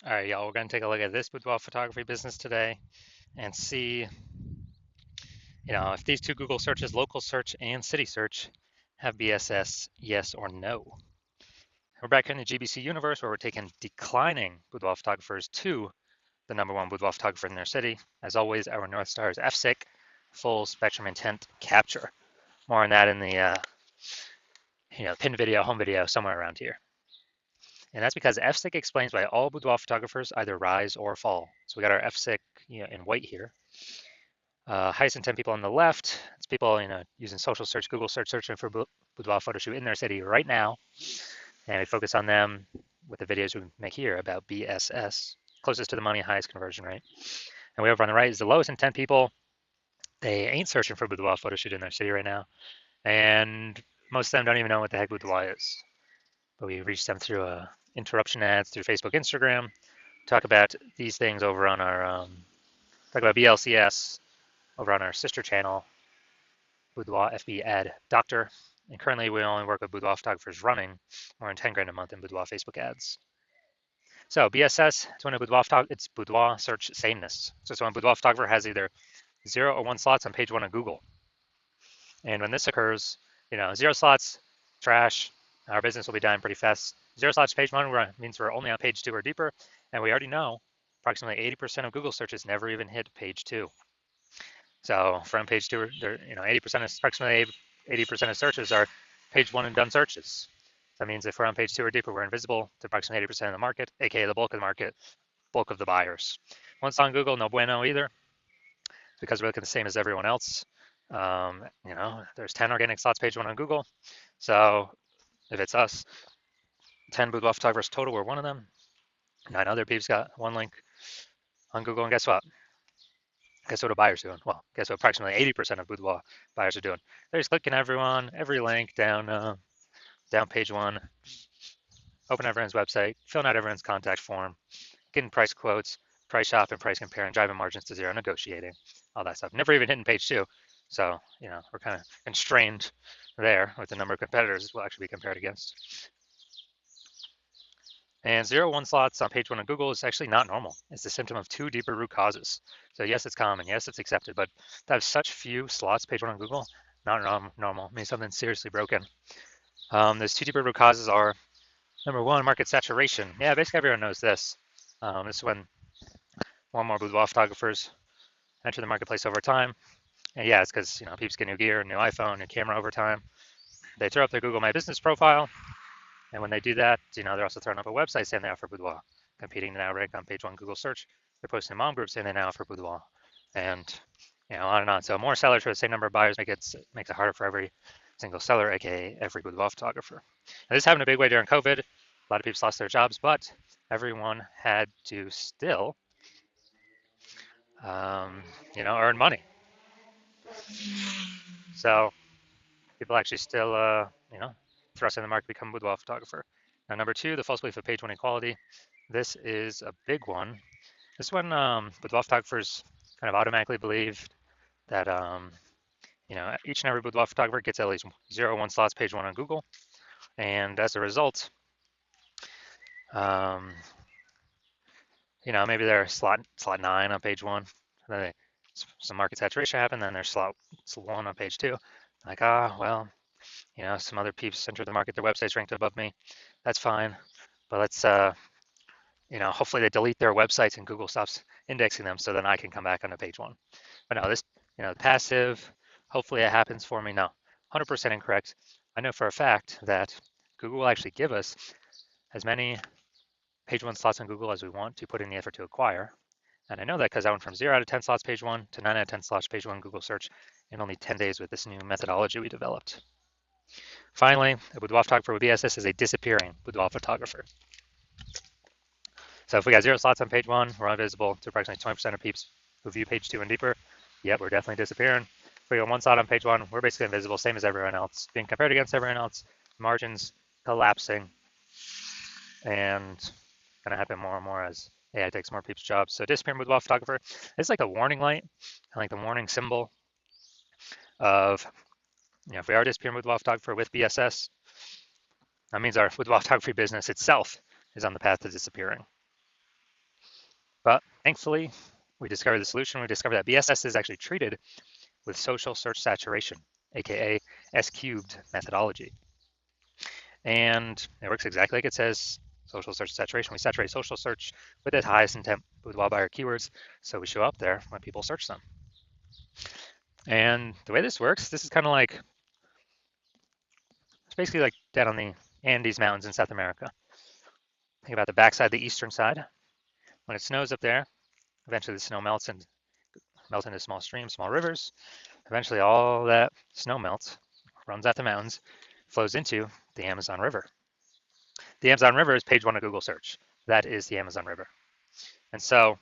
All right, y'all, we're going to take a look at this boudoir photography business today and see, if these two Google searches, local search and city search, have BSS, yes or no. We're back in the GBC universe where we're taking declining boudoir photographers to the #1 boudoir photographer in their city. As always, our North Star is FSIC, full spectrum intent capture. More on that in the, pin video, home video, somewhere around here. And that's because FSIC explains why all boudoir photographers either rise or fall. So we got our FSIC in white here. Highest intent people on the left, it's people using social search, Google search, searching for boudoir photo shoot in their city right now. And we focus on them with the videos we make here about BSS, closest to the money, highest conversion rate. And way over on the right is the lowest intent people. They ain't searching for boudoir photo shoot in their city right now. And most of them don't even know what the heck boudoir is. But we reach them through interruption ads through Facebook, Instagram. Talk about these things over on our, talk about BLCS over on our sister channel, Boudoir FB Ad Doctor. And currently we only work with boudoir photographers running more than 10 grand a month in boudoir Facebook ads. So BSS, it's when a boudoir it's boudoir search sameness. So it's when a boudoir photographer has either 0 or 1 slots on page 1 of Google. And when this occurs, 0 slots, trash, our business will be dying pretty fast. 0 slots page 1 means we're only on page 2 or deeper. And we already know approximately 80% of Google searches never even hit page 2. So from page 2, 80% of approximately 80% of searches are page 1 and done searches. That means if we're on page 2 or deeper, we're invisible to approximately 80% of the market, aka the bulk of the market, bulk of the buyers. Once on Google, no bueno either, because we're looking the same as everyone else. There's 10 organic slots page 1 on Google. So if it's us, 10 boudoir photographers total, we're one of them. 9 other peeps got 1 link on Google, and guess what? Guess what a buyer's doing? Well, guess what approximately 80% of boudoir buyers are doing? They're just clicking every link down page 1, open everyone's website, filling out everyone's contact form, getting price quotes, price shop and price compare, and driving margins to 0, negotiating, all that stuff. Never even hitting page 2. So, we're kind of constrained there with the number of competitors we'll actually be compared against. And 0, 1 slots on page 1 of Google is actually not normal. It's a symptom of 2 deeper root causes. So yes, it's common. Yes, it's accepted. But to have such few slots page 1 on Google, not normal. It means something's seriously broken. Those 2 deeper root causes are, number 1, market saturation. Yeah, basically everyone knows this. This is when more and more boudoir photographers enter the marketplace over time. And yeah, it's because people get new gear, new iPhone, new camera over time. They throw up their Google My Business profile. And when they do that, they're also throwing up a website saying they offer boudoir, competing to now rank on page 1 Google search. They're posting in mom groups saying they now offer boudoir, and on and on. So more sellers for the same number of buyers makes it harder for every single seller, aka every boudoir photographer. Now, this happened a big way during COVID. A lot of people lost their jobs, but everyone had to still, earn money. So people actually still, thrust in the market to become a boudoir photographer. Now, number 2, the false belief of page 1 equality. This is a big one. This one, boudoir photographers kind of automatically believe that, each and every boudoir photographer gets at least 0, 1 slots page 1 on Google. And as a result, maybe they're slot 9 on page 1. Then some market saturation happened, then there's slot 1 on page 2. Like, well, some other peeps enter the market, their website's ranked above me. That's fine. But let's, hopefully they delete their websites and Google stops indexing them so then I can come back onto page 1. But no, this, passive, hopefully it happens for me. No, 100% incorrect. I know for a fact that Google will actually give us as many page 1 slots on Google as we want to put in the effort to acquire. And I know that because I went from 0 out of 10 slots page 1 to 9 out of 10 slots page 1 Google search in only 10 days with this new methodology we developed. Finally, a boudoir photographer with BSS is a disappearing boudoir photographer. So if we got 0 slots on page 1, we're invisible to approximately 20% of peeps who view page 2 and deeper. Yep, we're definitely disappearing. If we got 1 slot on page 1, we're basically invisible, same as everyone else, being compared against everyone else, margins collapsing, and going to happen more and more as AI takes more peeps' jobs. So disappearing boudoir photographer, it's like the warning light, like the warning symbol of, if we are disappearing boudoir photographer with BSS, that means our boudoir photography business itself is on the path to disappearing. But thankfully, we discovered the solution. We discovered that BSS is actually treated with social search saturation, aka S cubed methodology. And it works exactly like it says, social search saturation. We saturate social search with the highest intent boudoir buyer keywords, so we show up there when people search them. And the way this works, this is kind of like, it's basically like down on the Andes Mountains in South America. Think about the backside, the eastern side. When it snows up there, eventually the snow melts and melts into small streams, small rivers. Eventually all that snow melts, runs out the mountains, flows into the Amazon River. The Amazon River is page one of Google search. That is the Amazon River. And so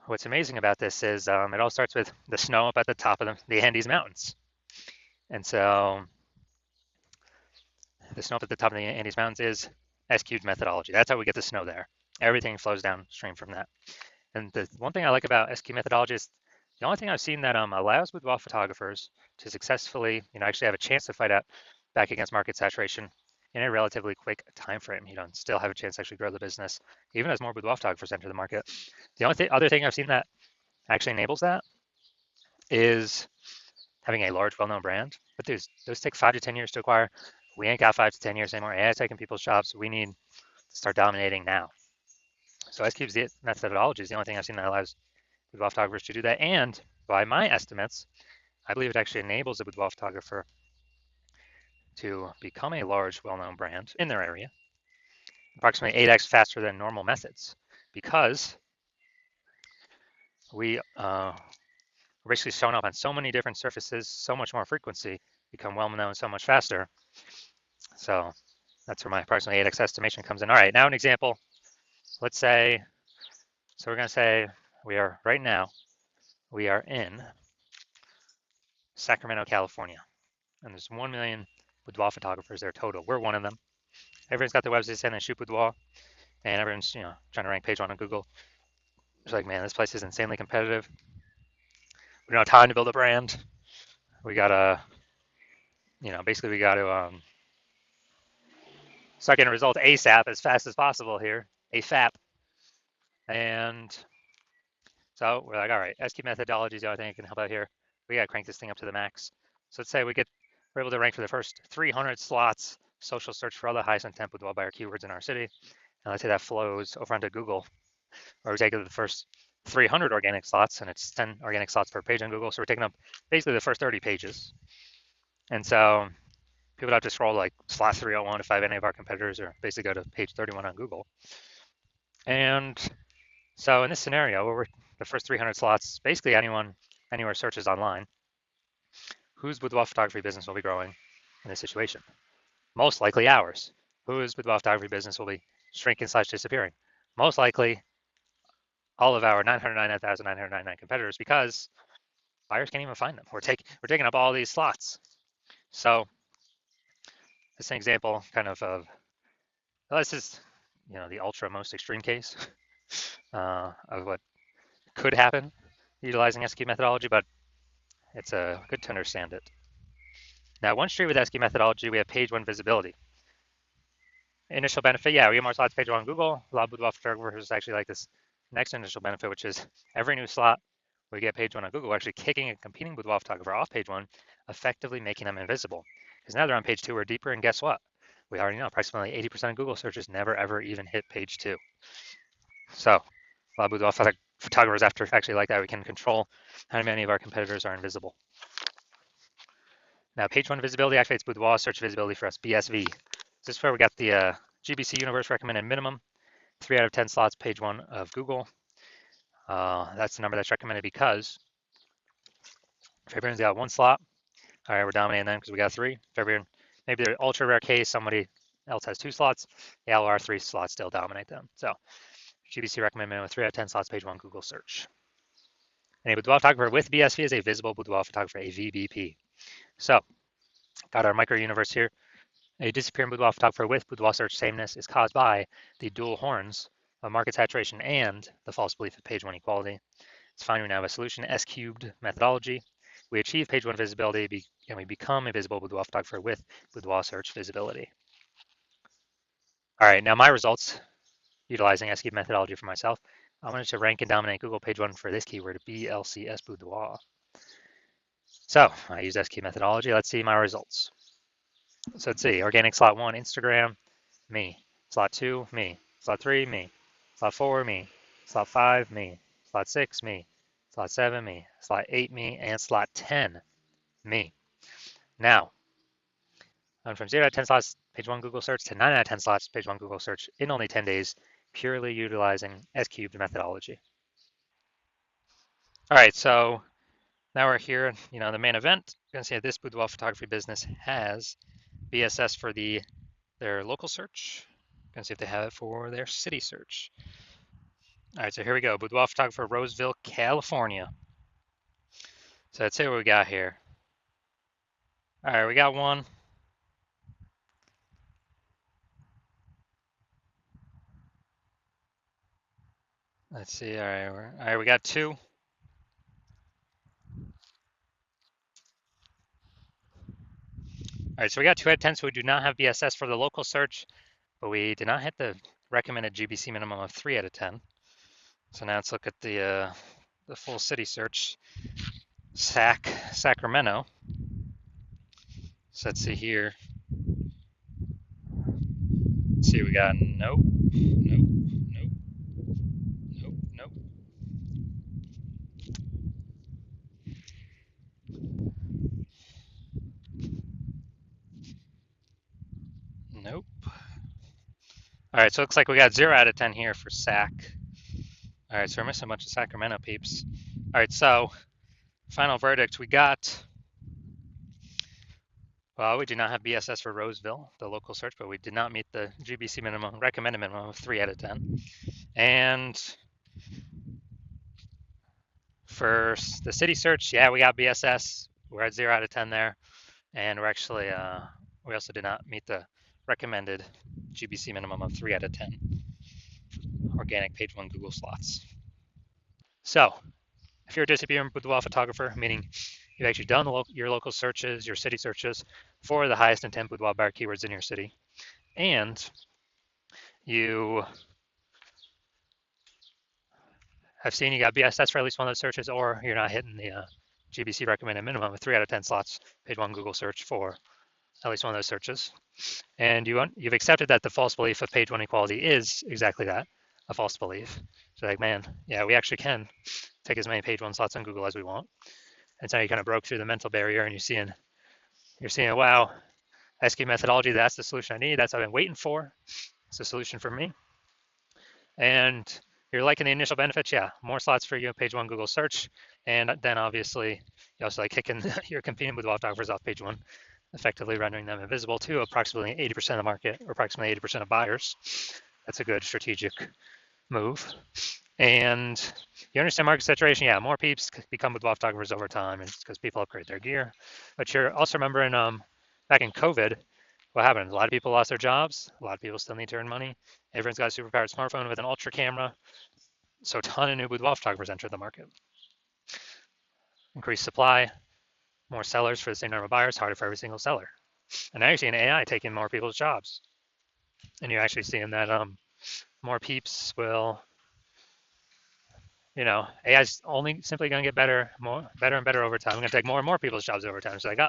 what's amazing about this is it all starts with the snow up at the top of the Andes Mountains. And so the snow up at the top of the Andes Mountains is S-cubed methodology. That's how we get the snow there. Everything flows downstream from that. And the one thing I like about S-cubed methodology is the only thing I've seen that allows boudoir photographers to successfully, actually have a chance to fight out back against market saturation in a relatively quick time frame. Still have a chance to actually grow the business, even as more boudoir photographers enter the market. The only other thing I've seen that actually enables that is having a large, well-known brand. But those take 5 to 10 years to acquire. We ain't got 5 to 10 years anymore. AI is taking people's jobs. We need to start dominating now. So S-Cube's methodology is the only thing I've seen that allows boudoir photographers to do that. And by my estimates, I believe it actually enables a boudoir photographer to become a large, well-known brand in their area, approximately 8x faster than normal methods, because we're basically showing up on so many different surfaces, so much more frequency, become well-known so much faster. So that's where my approximately 8x estimation comes in. All right, now an example. Let's say, so we're going to say right now, we are in Sacramento, California, and there's 1 million boudoir photographers there total. We're one of them. Everyone's got their websites and they shoot boudoir, and everyone's trying to rank page one on Google. It's like, man, this place is insanely competitive. We don't have time to build a brand. We gotta, basically we gotta start getting results ASAP, as fast as possible here, ASAP. And so we're like, all right, SQ methodology is the only thing that can help out here. We gotta crank this thing up to the max. So let's say we're able to rank for the first 300 slots, social search for all the highest intent boudoir buyer keywords in our city. And let's say that flows over onto Google, or we take the first 300 organic slots, and it's 10 organic slots per page on Google. So we're taking up basically the first 30 pages. And so people don't have to scroll like slot 301 to find any of our competitors, or basically go to page 31 on Google. And so in this scenario, where we're the first 300 slots, basically anywhere searches online, whose boudoir photography business will be growing in this situation? Most likely ours. Whose boudoir photography business will be shrinking / disappearing? Most likely all of our 999,999 competitors, because buyers can't even find them. We're taking up all these slots. So this is an example well, this is the ultra most extreme case of what could happen utilizing SQ methodology, but it's good to understand it. Now, one street with SQ methodology, we have page one visibility. Initial benefit, yeah, we get more slots page one on Google. A lot of boudoir photographers actually like this next initial benefit, which is every new slot we get page one on Google, actually kicking a competing boudoir photographer off page one, effectively making them invisible. Because now they're on page two or deeper, and guess what? We already know approximately 80% of Google searches never ever even hit page two. So a lot of boudoir photographers after actually like that, we can control how many of our competitors are invisible. Now, page one visibility activates boudoir search visibility for us, BSV. This is where we got the GBC Universe recommended minimum, 3 out of 10 slots, page one of Google. That's the number that's recommended because if everyone's got one slot, all right, we're dominating them because we got 3. If everyone, maybe they're ultra rare case, somebody else has 2 slots, the LR 3 slots still dominate them. So GBC recommended minimum 3 out of 10 slots, page one Google search. And a boudoir photographer with BSV is a visible boudoir photographer, a VBP. So got our micro universe here. A disappearing boudoir photographer with boudoir search sameness is caused by the dual horns of market saturation and the false belief of page one equality. It's fine, we now have a solution, S cubed methodology. We achieve page one visibility and we become a visible boudoir photographer with boudoir search visibility. All right, now my results utilizing SKeyword methodology for myself, I wanted to rank and dominate Google page one for this keyword, BLCS Boudoir. So I used SKeyword methodology. Let's see my results. So let's see, organic slot 1, Instagram, me. Slot 2, me. Slot 3, me. Slot 4, me. Slot 5, me. Slot 6, me. Slot 7, me. Slot 8, me. And slot 10, me. Now, I went from 0 out of 10 slots page 1 Google search to 9 out of 10 slots page 1 Google search in only 10 days, purely utilizing S-cubed methodology. All right, so now we're here, the main event. You're gonna see that this boudoir photography business has BSS for their local search. Gonna see if they have it for their city search. All right, so here we go. Boudoir photographer, Roseville, California. So let's see what we got here. All right, we got one. Let's see. All right, we got two. All right, so we got 2 out of 10. So we do not have BSS for the local search, but we did not hit the recommended GBC minimum of 3 out of 10. So now let's look at the full city search. Sacramento. So let's see here. Let's see, we got nope, nope, nope, nope, nope. Nope. All right, so it looks like we got 0 out of 10 here for Sac. All right, so we're missing a bunch of Sacramento peeps. All right, so final verdict, we got, well, we do not have BSS for Roseville, the local search, but we did not meet the GBC minimum, recommended minimum of 3 out of 10. And for the city search, yeah, we got BSS. We're at 0 out of 10 there. And we're actually, we also did not meet the recommended GBC minimum of 3 out of 10 organic page 1 Google slots. So if you're a disappearing boudoir photographer, meaning you've actually done your local searches, your city searches for the highest intent boudoir bar keywords in your city, and you have seen you got BSS for at least one of those searches, or you're not hitting the GBC recommended minimum of 3 out of 10 slots page 1 Google search for at least one of those searches, and you've accepted that the false belief of page 1 equality is exactly that, a false belief. So like, man, yeah, we actually can take as many page 1 slots on Google as we want. And so you kind of broke through the mental barrier, and you're seeing, wow, SKeyword methodology, that's the solution I need. That's what I've been waiting for. It's the solution for me. And you're liking the initial benefits, yeah, more slots for you on page 1 Google search. And then obviously you also like kicking your competing with photographers off page 1, effectively rendering them invisible to approximately 80% of the market, or approximately 80% of buyers. That's a good strategic move. And you understand market saturation, yeah, more peeps become boudoir photographers over time, and it's because people upgrade their gear. But you're also remembering back in COVID, what happened? A lot of people lost their jobs. A lot of people still need to earn money. Everyone's got a superpowered smartphone with an ultra camera. So a ton of new boudoir photographers entered the market. Increased supply, more sellers for the same number of buyers, harder for every single seller. And now you're seeing AI taking more people's jobs. And you're actually seeing that more peeps will, AI is only simply going to get better and better over time. I'm going to take more and more people's jobs over time. So like,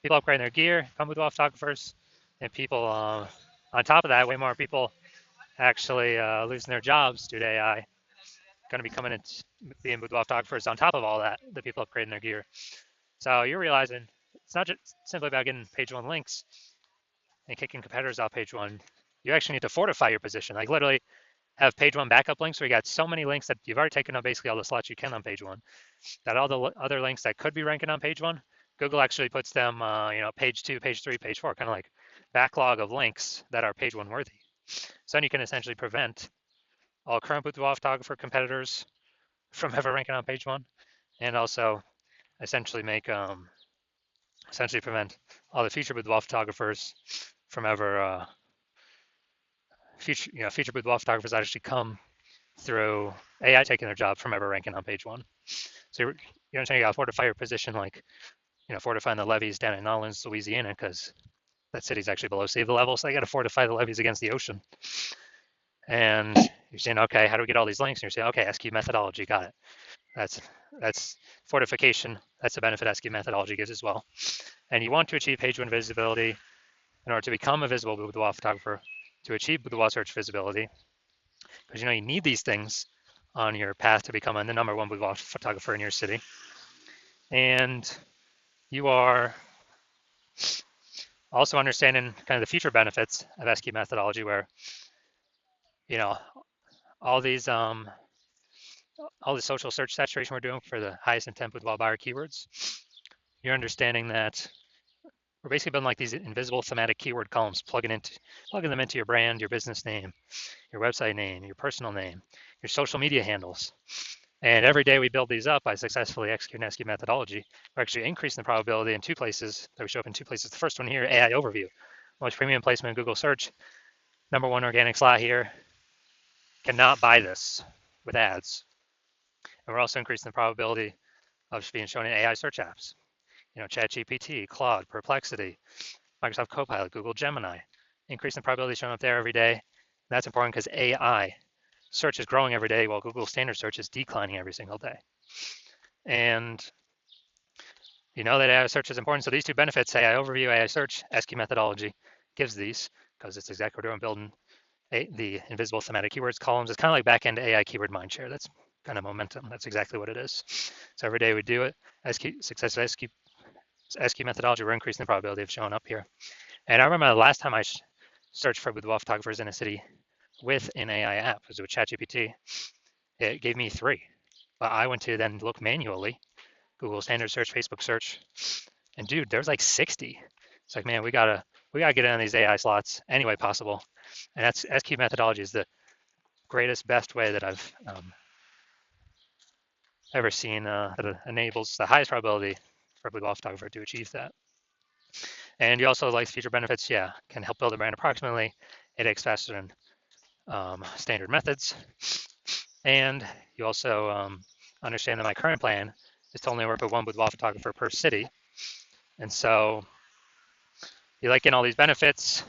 people upgrading their gear, come with photographers, and people, on top of that, way more people actually losing their jobs due to AI. Going to be coming and being boudoir photographers on top of all that, the people upgrading their gear. So you're realizing it's not just simply about getting page 1 links and kicking competitors off page 1. You actually need to fortify your position. Like literally have page 1 backup links where you got so many links that you've already taken up basically all the slots you can on page 1, that all the other links that could be ranking on page 1, Google actually puts them, page 2, page 3, page 4, kind of like backlog of links that are page 1 worthy. So then you can essentially prevent all current boudoir photographer competitors from ever ranking on page 1, and also essentially prevent all the future boudoir photographers from ever future boudoir photographers that actually come through AI taking their job from ever ranking on page 1. So you understand, you got to fortify your position, like fortifying the levees down in New Orleans, Louisiana, because that city's actually below sea level, so you got to fortify the levees against the ocean. And you're saying, okay, how do we get all these links? And you're saying, okay, SQ methodology, got it. That's fortification. That's a benefit SQ methodology gives as well. And you want to achieve page one visibility in order to become a visible boudoir photographer, to achieve boudoir search visibility, because you need these things on your path to becoming the number one boudoir photographer in your city. And you are also understanding kind of the future benefits of SQ methodology, where you know all these all the social search saturation we're doing for the highest intent boudoir buyer keywords. You're understanding that we're basically building like these invisible thematic keyword columns, plugging them into your brand, your business name, your website name, your personal name, your social media handles. And every day we build these up by successfully executing SQ methodology. We're actually increasing the probability in two places that we show up in two places. The first one here, AI overview, most premium placement in Google search. Number one organic slot here. Cannot buy this with ads. And we're also increasing the probability of being shown in AI search apps. ChatGPT, Claude, Perplexity, Microsoft Copilot, Google Gemini. Increasing the probability showing up there every day. And that's important because AI search is growing every day while Google standard search is declining every single day. And you know that AI search is important. So these two benefits, AI overview, AI search, SQ methodology gives these, because it's exactly what we're doing, building the invisible thematic keywords columns. It's kind of like back-end AI keyword mindshare. That's kind of momentum. That's exactly what it is. So every day we do it. Success of SQ methodology, we're increasing the probability of showing up here. And I remember the last time I searched for boudoir photographers in a city with an AI app, was with ChatGPT. It gave me 3, but I went to then look manually, Google standard search, Facebook search, and dude, there's like 60. It's like, man, we gotta get in on these AI slots any way possible. And that's SQ methodology is the greatest, best way that I've ever seen that enables the highest probability for a boudoir photographer to achieve that. And you also like feature benefits, yeah, can help build a brand approximately. It takes faster than standard methods. And you also understand that my current plan is to only work with one boudoir photographer per city. And so you like getting all these benefits,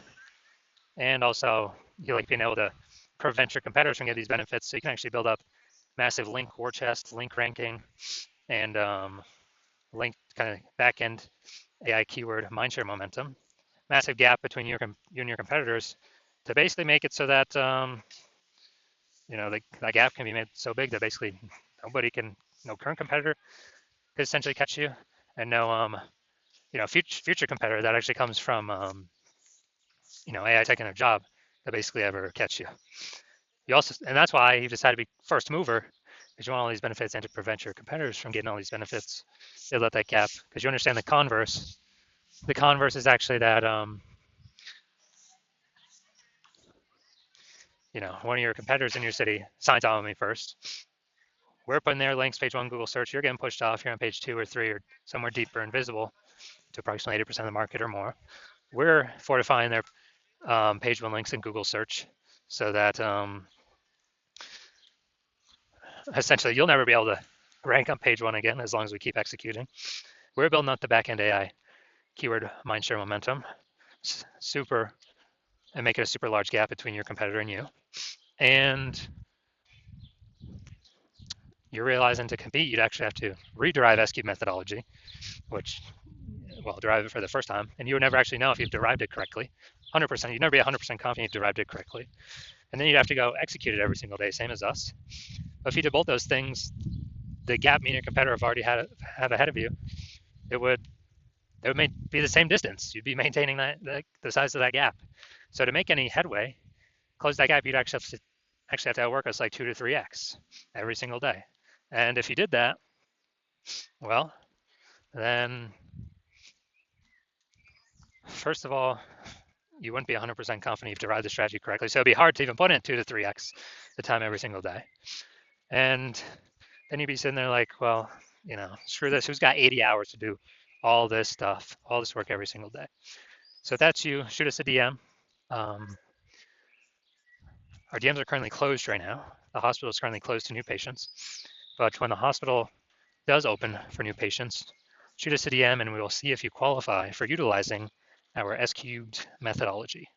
and also you like being able to prevent your competitors from getting these benefits, so you can actually build up massive link war chest, link ranking, and link kind of back-end AI keyword mindshare momentum. Massive gap between you and your competitors to basically make it so that that gap can be made so big that basically no current competitor could essentially catch you, and no future competitor that actually comes from AI taking a job to basically ever catch you. And that's why you decided to be first mover, because you want all these benefits and to prevent your competitors from getting all these benefits. You let that gap, because you understand the converse. The converse is actually that one of your competitors in your city signs on with me first. We're putting their links, page 1 Google search. You're getting pushed off. You're on page 2 or 3 or somewhere deeper invisible to approximately 80% of the market or more. We're fortifying their page 1 links in Google search so that essentially you'll never be able to rank on page 1 again as long as we keep executing. We're building up the backend AI keyword mindshare momentum, and make it a super large gap between your competitor and you. And you're realizing to compete, you'd actually have to rederive SQ methodology, which, derive it for the first time, and you would never actually know if you've derived it correctly. 100%, you'd never be 100% confident you've derived it correctly. And then you'd have to go execute it every single day, same as us. But if you did both those things, the gap me and your competitor have already have ahead of you, it would be the same distance. You'd be maintaining the size of that gap. So to make any headway, close that gap, you'd actually have to outwork us like 2 to 3x every single day. And if you did that, well, then first of all, you wouldn't be 100% confident you've derived the strategy correctly. So it'd be hard to even put in 2 to 3x the time every single day. And then you'd be sitting there like, well, screw this. Who's got 80 hours to do all this stuff, all this work every single day? So if that's you, shoot us a DM. Our DMs are currently closed right now. The hospital is currently closed to new patients. But when the hospital does open for new patients, shoot us a DM and we will see if you qualify for utilizing our SQ methodology.